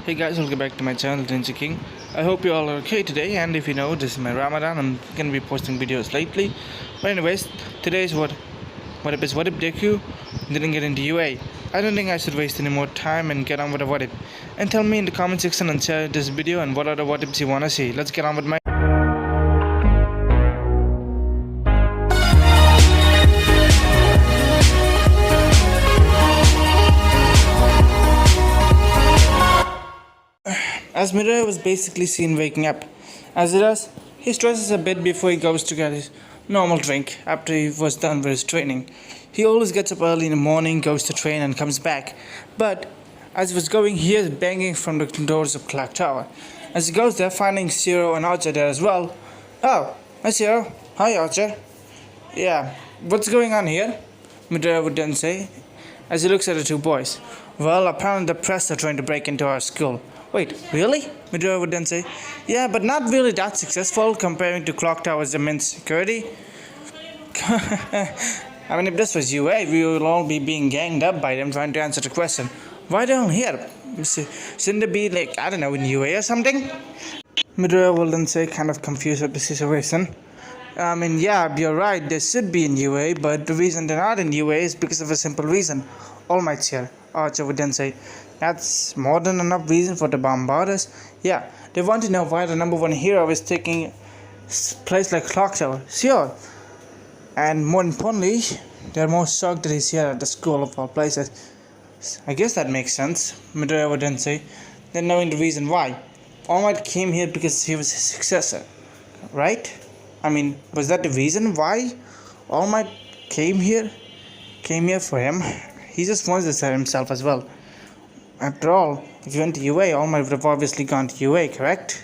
Hey guys, welcome back to my channel Ninja King. I hope you all are okay today, and if you know, this is my Ramadan. I'm gonna be posting videos lately. But anyways, today's what if deku didn't get into UA. I don't think I should waste any more time and get on with the what if. And tell me in the comment section and share this video and what other what ifs you wanna see. Let's get on with my As Midori was basically seen waking up. As he does, he stresses a bit before he goes to get his normal drink after he was done with his training. He always gets up early in the morning, goes to train and comes back. But as he was going, he hears banging from the doors of Clock Tower. As he goes there, finding Zero and Archer there as well. Oh, hi Zero. Hi Archer. Yeah, what's going on here? Midori would then say, as he looks at the two boys. Well, apparently the press are trying to break into our school. Wait, really? Midori would then say, yeah, but not really that successful comparing to Clock Tower's immense security. I mean, if this was UA, we would all be being ganged up by them trying to answer the question. Why down here? Shouldn't it be like, I don't know, in UA or something? Midori will then say, kind of confused at the situation. I mean, yeah, you're right, they should be in UA, but the reason they're not in UA is because of a simple reason. All Might's here. Archer would then say, that's more than enough reason for the bombarders. Yeah, they want to know why the number one hero is taking a place like Clock Tower. Sure. And more importantly, they're more shocked that he's here at the school of all places. I guess that makes sense, Midori would then say. Then knowing the reason why. All Might came here because he was his successor. Right? I mean, was that the reason why All Might came here? Came here for him? He just wants to serve himself as well. After all, if you went to UA, All Might would have obviously gone to UA, correct?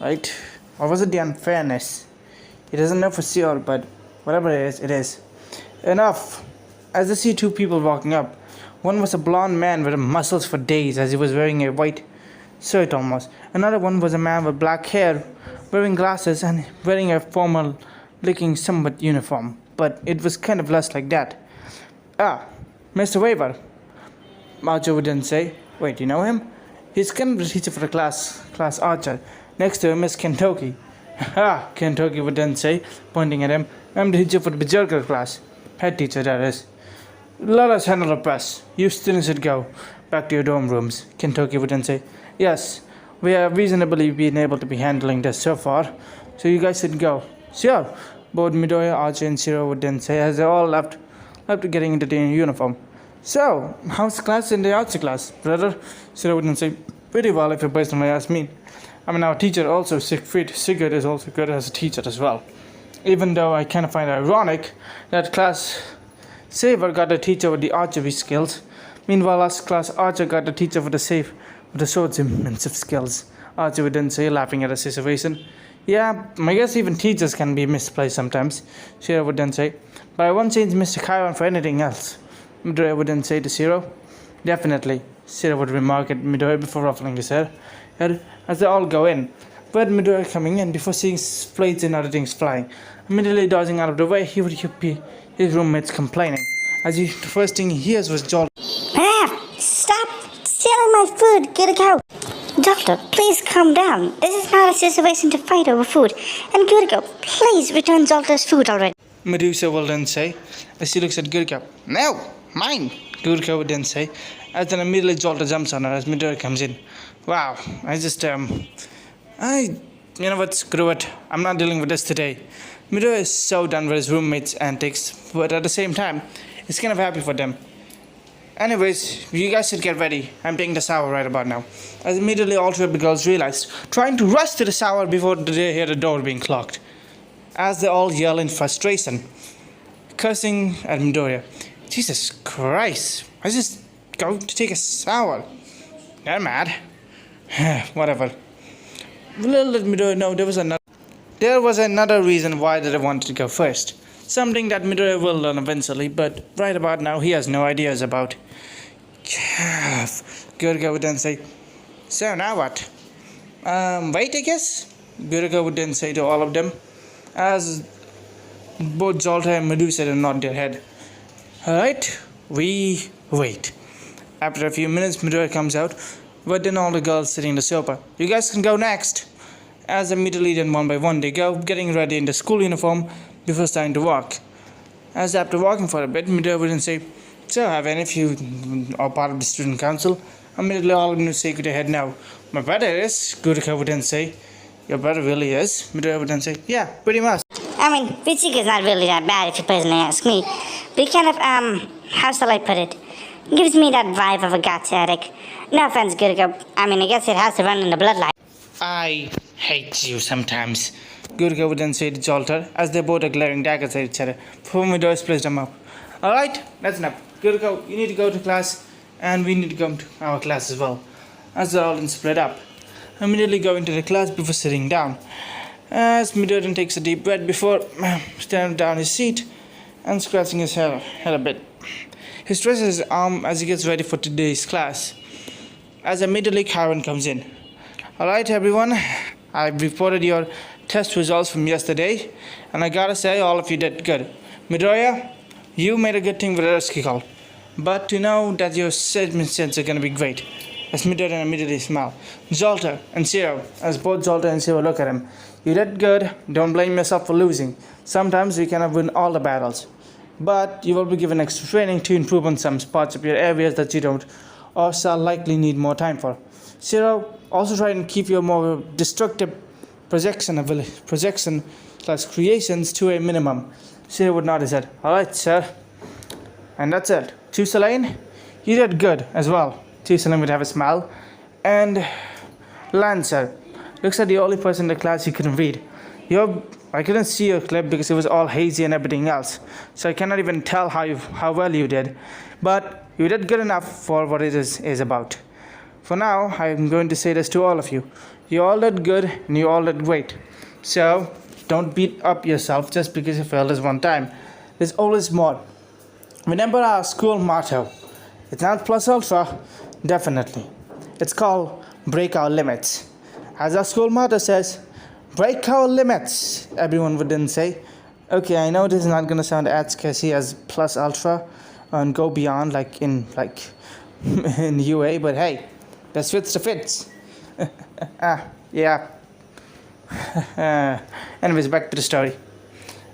Right? Or was it the unfairness? He doesn't know for sure, but whatever it is, it is. Enough! As I see two people walking up, one was a blonde man with muscles for days as he was wearing a white shirt almost. Another one was a man with black hair, wearing glasses and wearing a formal looking somewhat uniform. But it was kind of less like that. Ah, Mr. Weaver, Archer would then say. Wait, you know him? He's kind of the teacher for the class Archer. Next to him is Kentucky. Ha! Kentucky would then say, pointing at him. I'm the teacher for the Berserker class. Head teacher, that is. Let us handle the press. You students should go back to your dorm rooms. Kentucky would then say, yes, we have reasonably been able to be handling this so far, so you guys should go. Sure. Both Midori, Archer, and Zero would then say as they all left getting into the uniform. So, how's the class in the Archer class, brother? Zero would then say, pretty well if you personally ask me. I mean, our teacher also, Sigurd is also good as a teacher as well. Even though I kind of find it ironic that class Saber got a teacher with the archery skills. Meanwhile, us class Archer got a teacher with the sword's immense skills. Archer would then say, laughing at the situation. Yeah, I guess even teachers can be misplaced sometimes. Zero would then say, but I won't change Mr. Chiron for anything else. Midori would then say to Zero. Definitely, Zero would remark at Midori before ruffling his hair as they all go in. But Midori coming in before seeing plates and other things flying. Immediately dodging out of the way, he would hear his roommates complaining. The first thing he hears was Jolt. Stop stealing my food, get a go. Doctor, please calm down. This is not a situation to fight over food. And Gurgo, please return Zolta's food already. Medusa will then say, as she looks at Gurgo. No, mine, Gurgo would then say, as then immediately Zolta jumps on her as Midori comes in. Wow, you know what, screw it. I'm not dealing with this today. Midori is so done with his roommates' antics, but at the same time, he's kind of happy for them. Anyways, you guys should get ready. I'm taking the shower right about now. As immediately all three of the girls realized, trying to rush to the shower before they hear the door being clogged. As they all yell in frustration, cursing at Midori. Jesus Christ, I just go to take a shower. They're mad. Whatever. Little let Midori know there was another reason why they wanted to go first. Something that Midori will learn eventually, but right about now he has no ideas about. Gurgo would then say, so now what? Wait, I guess? Gurgo would then say to all of them, as both Zolta and Medusa nod their head. Alright, we wait. After a few minutes, Midori comes out. but then all the girls sitting in the sofa. You guys can go next. As immediately then one by one they go, getting ready in the school uniform before starting to walk. As after walking for a bit, Midori would say, "So, have any of you are part of the student council?" Immediately all of them say with their head no. "My brother is," Gurika would then say. "Your brother really is?" Midori would then say, "Yeah, pretty much." I mean, Vitsika is not really that bad if you personally ask me. But he kind of, how shall I put it? Gives me that vibe of a gacha addict. No offense, Gurika. I mean, I guess it has to run in the bloodline. "I hate you sometimes," Gurika would then say to Jolter as they both are glaring daggers at each other before Midori splits them up. "Alright, that's enough. Gurika, you need to go to class and we need to come to our class as well." As they're all then split up, immediately going to the class before sitting down. As Midori takes a deep breath before standing down his seat and scratching his head a bit. He stretches his arm as he gets ready for today's class. As immediately Karen comes in. "Alright everyone, I've reported your test results from yesterday and I gotta say all of you did good. Midoriya, you made a good thing with a rescue call. But to know that your sense are gonna be great." As Midoriya immediately smile. Jolter and Zero, as both Jolter and Zero look at him. "You did good, don't blame yourself for losing. Sometimes you cannot win all the battles. But you will be given extra training to improve on some parts of your areas that you don't or shall likely need more time for. Zero, also try and keep your more destructive projection slash creations to a minimum." Zero would nod his head. "Alright, sir." And that's it. To Selene, you did good as well. To Selene would have a smile. And Lancer, looks like the only person in the class you couldn't read. I couldn't see your clip because it was all hazy and everything else, so I cannot even tell how well you did. But you did good enough for what it is about. For now, I'm going to say this to all of you. You all did good and you all did great. So don't beat up yourself just because you failed this one time. There's always more. Remember our school motto. It's not plus ultra, definitely. It's called break our limits. As our school motto says, break our limits, everyone would then say. Okay, I know this is not gonna sound as catchy as plus ultra and go beyond like in UA, but hey, that fits the fits. Yeah. Anyways, back to the story.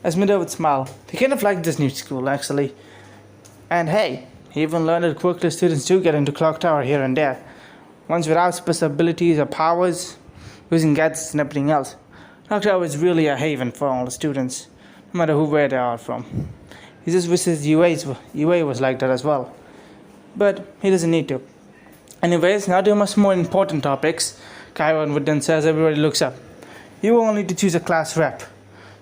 As Midori would smile, he kind of liked this new school actually. And hey, he even learned that quirkless students do get into Clock Tower here and there. Ones without special abilities or powers, using gadgets and everything else. Clock Tower is really a haven for all the students, no matter where they are from. He just wishes UA was like that as well. But he doesn't need to. Anyways, now to much more important topics, Kyron would then say as everybody looks up. You will need to choose a class rep.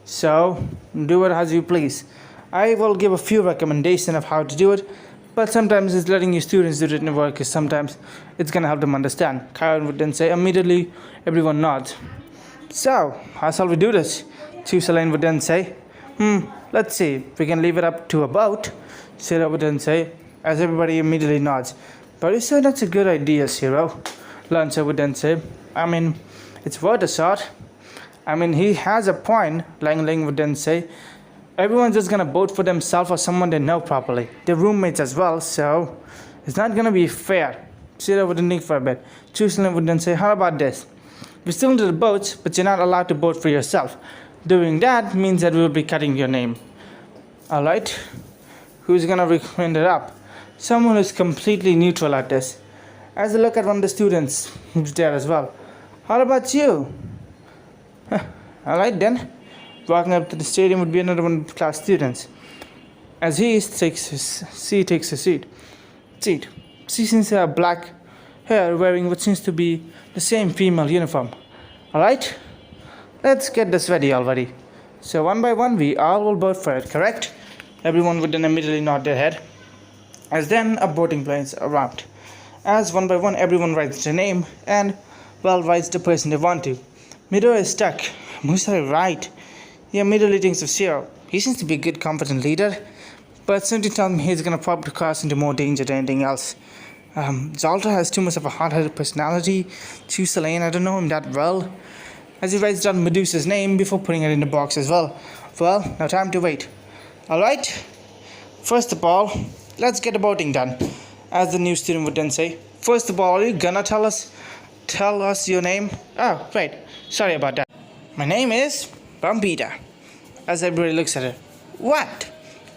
So, do it as you please. I will give a few recommendations of how to do it, but sometimes it's letting your students do it in work because sometimes it's gonna help them understand. Kyron would then say immediately, everyone nods. "So, how shall we do this?" Chief Selene would then say, let's see, we can leave it up to a vote. Zero would then say, as everybody immediately nods. "But you said that's a good idea, Zero." Lancer would then say, "I mean, it's worth a shot." "I mean, he has a point," Lang Ling would then say. "Everyone's just gonna vote for themselves or someone they know properly. They're roommates as well, so it's not gonna be fair." Zero would then think for a bit. Chuselin would then say, "How about this? We still need the votes, but you're not allowed to vote for yourself. Doing that means that we'll be cutting your name." "Alright, who's gonna recommend it up?" Someone who's completely neutral at this. As I look at one of the students who's there as well. "How about you?" "Alright then." Walking up to the stadium would be another one of the class students. As he takes his seat. She seems to have black hair wearing what seems to be the same female uniform. "Alright, let's get this ready already. So one by one we all will vote for it, correct?" Everyone would then immediately nod their head. As then a voting plays around. As one by one everyone writes their name and writes the person they want to. Midori is stuck. Who should I write? He immediately thinks of Zero. He seems to be a good, confident leader, but something tells me he's gonna probably cross into more danger than anything else. Zolta has too much of a hot-headed personality. To Selene, I don't know him that well. As he writes down Medusa's name before putting it in the box as well. Well, now time to wait. Alright, first of all, let's get the voting done. As the new student would then say, First of all, are you gonna tell us your name? Oh, right. Sorry about that. My name is Pampita. As everybody looks at it. What?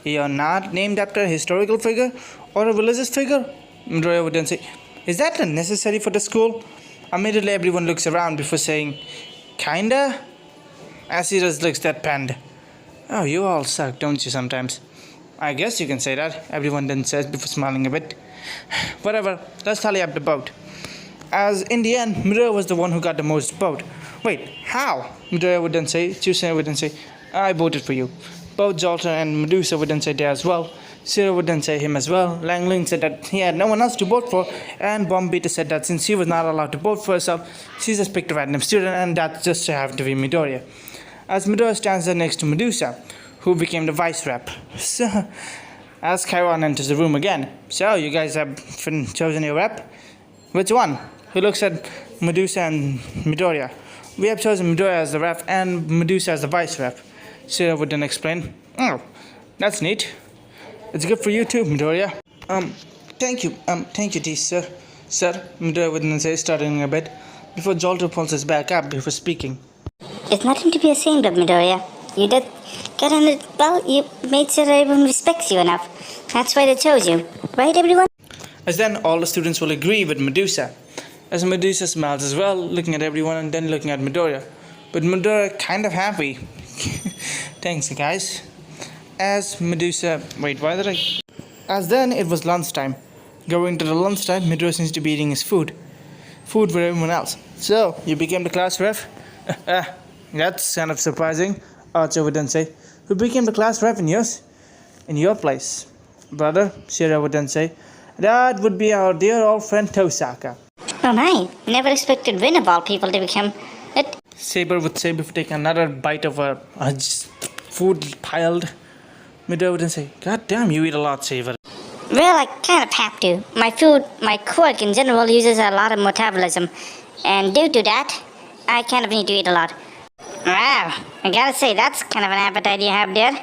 You're not named after a historical figure or a religious figure? Midoriya would then say, is that necessary for the school? Immediately everyone looks around before saying, kinda? As he just looks deadpanned. Oh, you all suck, don't you sometimes? I guess you can say that, everyone then says before smiling a bit. Whatever, let's tally up the vote. As in the end, Midoriya was the one who got the most vote. Wait, how? Midoriya would then say, Tsusune would then say, I voted for you. Both Jolter and Medusa would then say they as well. Zero would then say him as well. Langling said that he had no one else to vote for, and Bombita said that since she was not allowed to vote for herself, she just picked a random student, and that just happened to be Midoriya. As Midoriya stands there next to Medusa, who became the vice rep. So, as Chiron enters the room again, so you guys have chosen your rep? Which one? He looks at Medusa and Midoriya. We have chosen Midoriya as the rep and Medusa as the vice rep. Zero would then explain. Oh, that's neat. It's good for you too, Midoriya. Thank you, T, sir. Sir, Midoriya would then say, stuttering a bit, before Jolter pulls his back up before speaking. It's nothing to be ashamed of, Midoriya. You did get on it well. You made sure everyone respects you enough. That's why they chose you. Right, everyone? As then, all the students will agree with Medusa. As Medusa smiles as well, looking at everyone and then looking at Midoriya. But Midoriya kind of happy. Thanks, guys. As Medusa... Wait, why did I... As then, it was lunchtime. Going to the lunchtime, Midoriya seems to be eating his food. Food for everyone else. So, you became the class rep? That's kind of surprising, Archer would then say. Who became the class rep in yours? In your place? Brother, Shira would then say. That would be our dear old friend Tosaka. Oh my, never expected Win of all people to become it. Saber would say before taking another bite of her food piled. Midoriya would then say, God damn, you eat a lot, Saber. Well, I kind of have to. My quirk in general uses a lot of metabolism. And due to that, I kind of need to eat a lot. Wow, I gotta say, that's kind of an appetite you have there. And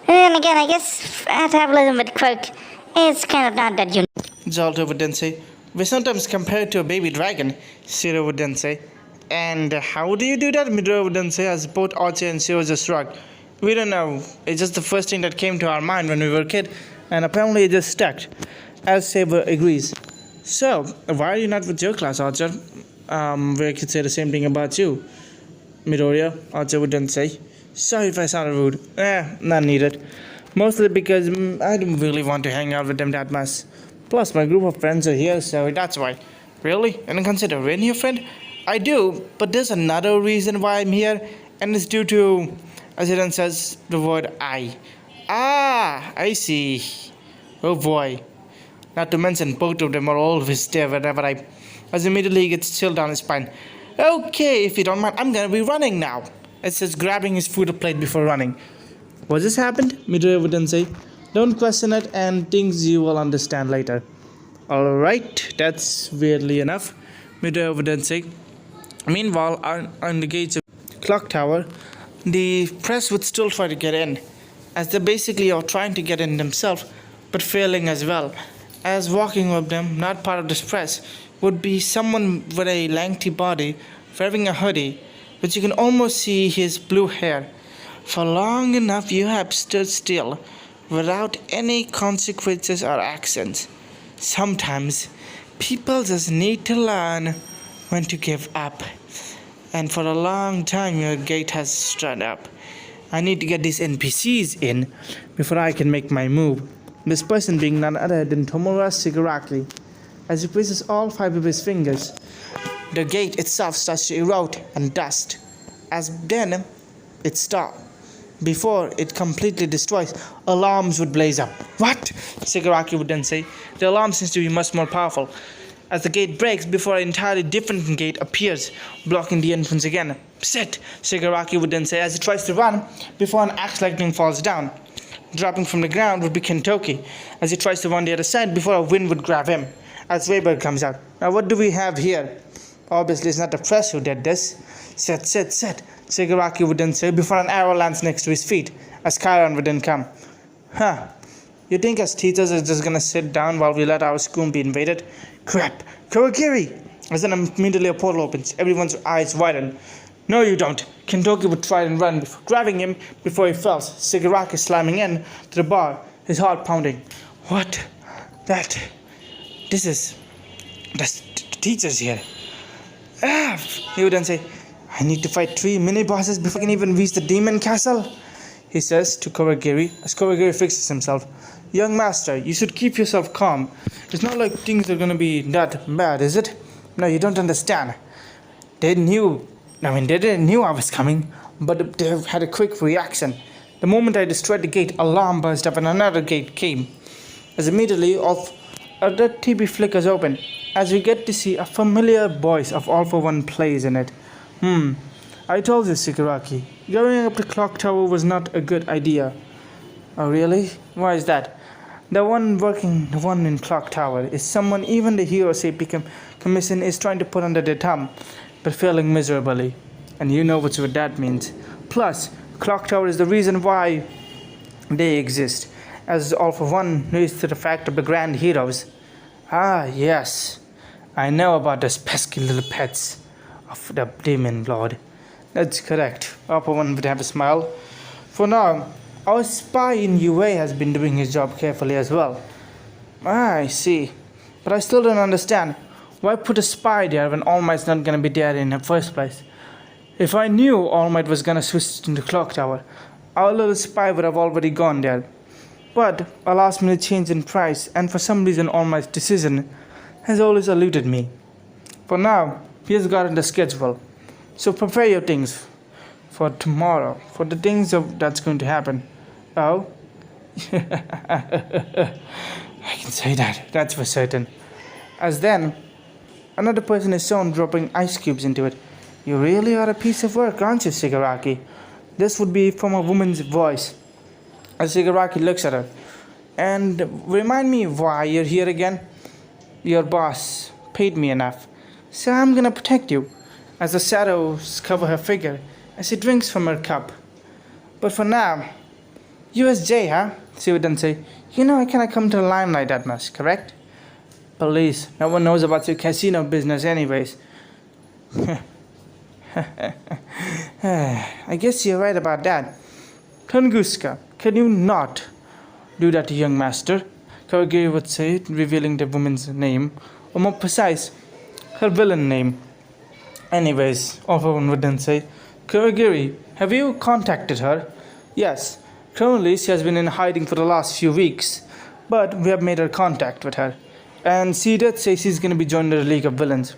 then again, I guess metabolism with quirk is kind of not that unique. Jolter would then say, we sometimes compare it to a baby dragon, Shiro would then say. And how do you do that? Midoriya would then say, as both Archie and Shiro just shrugged. We don't know. It's just the first thing that came to our mind when we were a kid, and apparently it just stuck. As Saber agrees. So, why are you not with your class, Archer? We could say the same thing about you. Midoriya, Archer would then say. Sorry if I sounded rude. Not needed. Mostly because I don't really want to hang out with them that much. Plus, my group of friends are here, so that's why. Really? And consider Rin your friend? I do, but there's another reason why I'm here, and it's due to, as it then says, the word I. Ah, I see. Oh boy. Not to mention, both of them are always there whenever as immediately he gets chilled down his spine. Okay, if you don't mind, I'm gonna be running now. It says grabbing his food plate before running. What just happened? Midoriya would then say. Don't question it, and things you will understand later. Alright, that's weirdly enough. Midoriya would then say. Meanwhile, on the gates of the clock tower, the press would still try to get in, as they basically are trying to get in themselves, but failing as well. As walking with them, not part of this press, would be someone with a lengthy body, wearing a hoodie, but you can almost see his blue hair. For long enough you have stood still, without any consequences or actions. Sometimes, people just need to learn when to give up. And for a long time your gate has stood up. I need to get these NPCs in before I can make my move. This person being none other than Tomura Shigaraki. As he places all 5 of his fingers, the gate itself starts to erode and dust. As then it stops. Before it completely destroys, alarms would blaze up. What? Shigaraki would then say. The alarm seems to be much more powerful. As the gate breaks before an entirely different gate appears, blocking the entrance again. Sit, Shigaraki would then say as he tries to run before an axe lightning falls down. Dropping from the ground would be Kentoki, as he tries to run the other side before a wind would grab him. As Weber comes out. Now what do we have here? Obviously it's not the press who did this. Sit, Shigaraki would then say before an arrow lands next to his feet, as Chiron would then come. Huh. You think as teachers are just gonna sit down while we let our school be invaded? Crap! Kawagiri! As then immediately a portal opens, everyone's eyes widen. No, you don't. Kentoki would try and run, grabbing him before he falls. Shigaraki slamming in to the bar, his heart pounding. What? That? This is... The teacher's here. Ah! He would then say, I need to fight 3 mini-bosses before I can even reach the demon castle. He says to Kawagiri, as Kawagiri fixes himself. Young master, you should keep yourself calm. It's not like things are gonna be that bad, is it? No, you don't understand. They didn't knew I was coming, but they had a quick reaction. The moment I destroyed the gate, alarm burst up and another gate came. As immediately, the TV flickers open, as we get to see a familiar voice of All for One plays in it. I told you, Shigaraki, going up the clock tower was not a good idea. Oh really? Why is that? The one in clock tower is someone even the hero safety commission is trying to put under their thumb, but failing miserably. And you know what that means. Plus, clock tower is the reason why they exist, as All for One leads to the fact of the grand heroes. Ah, yes. I know about those pesky little pets of the demon lord. That's correct. All for One would have a smile. For now, our spy in UA has been doing his job carefully as well. Ah, I see. But I still don't understand. Why put a spy there when All Might's not gonna be there in the first place? If I knew All Might was gonna switch to the clock tower, our little spy would have already gone there. But a last minute change in price, and for some reason All Might's decision has always eluded me. For now, he has gotten the schedule. So prepare your things for tomorrow, for the things that's going to happen. Oh? I can say that, that's for certain. As then, another person is shown dropping ice cubes into it. You really are a piece of work, aren't you, Shigaraki? This would be from a woman's voice. As Shigaraki looks at her. And remind me why you're here again? Your boss paid me enough, so I'm gonna protect you. As the shadows cover her figure, as she drinks from her cup. But for now, USJ, huh? She would then say, you know I cannot come to the limelight that much, correct? Please, no one knows about your casino business anyways. I guess you're right about that. Tunguska, can you not do that, young master? Kawagiri would say, revealing the woman's name, or more precise, her villain name. Anyways, All for One would then say, Kawagiri, have you contacted her? Yes. Currently, she has been in hiding for the last few weeks, but we have made her contact with her. And she did say she's going to be joining the League of Villains.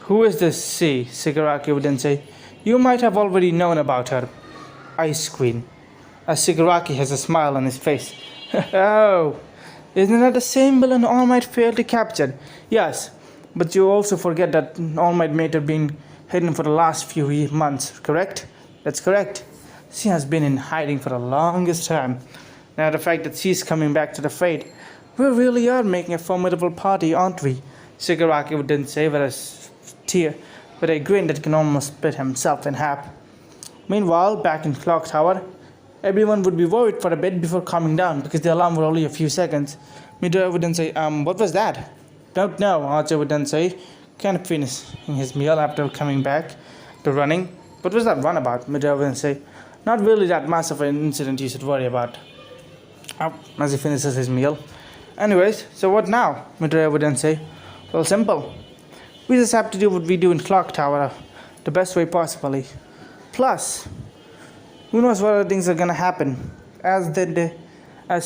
Who is this she? Shigaraki would then say, you might have already known about her. Ice Queen. As Shigaraki has a smile on his face. Oh, isn't that the same villain All Might failed to capture? Yes, but you also forget that All Might made her being hidden for the last few months, correct? That's correct. She has been in hiding for the longest time. Now the fact that she's coming back to the fray, we really are making a formidable party, aren't we? Shigaraki would then say with a grin that can almost split himself in half. Meanwhile, back in Clock Tower, everyone would be worried for a bit before calming down because the alarm was only a few seconds. Midori would then say, what was that? Don't know, Archer would then say, kind of finishing his meal after coming back to running. What was that run about? Midori would then say, not really that much of an incident you should worry about. As he finishes his meal. Anyways, so what now? Midori would then say, well, simple. We just have to do what we do in Clock Tower the best way possibly. Plus, who knows what other things are gonna happen? As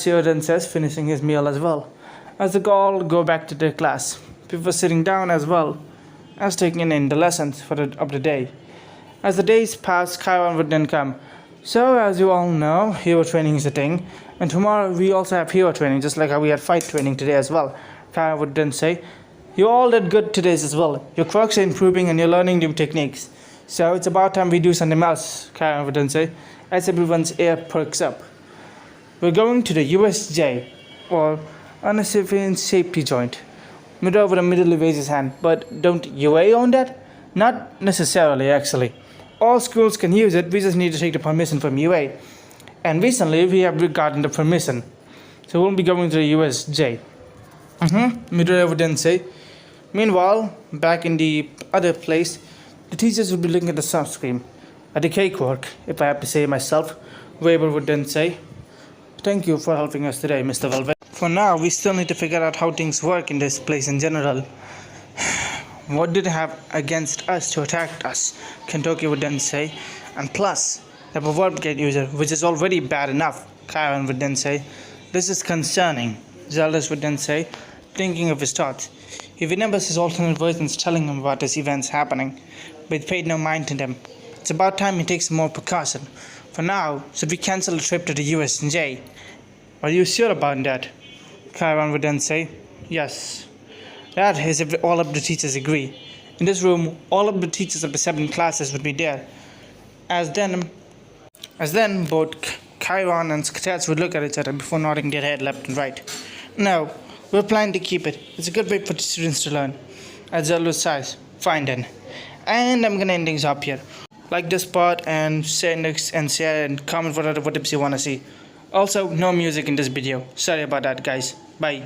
Sheridan says, finishing his meal as well. As they all go back to their class. People sitting down as well as taking in the lessons of the day. As the days pass, Kaiwan would then come. So, as you all know, hero training is a thing, and tomorrow we also have hero training, just like how we had fight training today as well. Kaiwan would then say, you all did good today as well. Your quirks are improving and you're learning new techniques. So it's about time we do something else, Kaiwan would then say, as everyone's ear perks up. We're going to the USJ, or Unassigned Safety Joint. Midori would immediately raise his hand, but don't UA own that? Not necessarily, actually. All schools can use it, we just need to take the permission from UA. And recently, we have gotten the permission. So we'll be going to the USJ. Midori would then say, Meanwhile, back in the other place, the teachers would be looking at the screen, at the cakework, if I have to say myself. Weber would then say, "Thank you for helping us today, Mr. Velvet. For now, we still need to figure out how things work in this place in general. What did they have against us to attack us?" Kentucky would then say. "And plus, the verb get user, which is already bad enough," Kyron would then say. "This is concerning," Zeldris would then say, thinking of his thoughts. He remembers his alternate versions telling him about his events happening, but he paid no mind to them. It's about time he takes more precaution. For now, should we cancel the trip to the USJ? "Are you sure about that?" Kyron would then say. "Yes. That is if all of the teachers agree. In this room, all of the teachers of the 7 classes would be there. As then both Chiron and cadets would look at each other before nodding their head left and right. "No, we're planning to keep it. It's a good way for the students to learn." As Zeldris says, "Fine then." And I'm gonna end things up here. Like this part and share and comment what tips you wanna see. Also, no music in this video. Sorry about that, guys. Bye.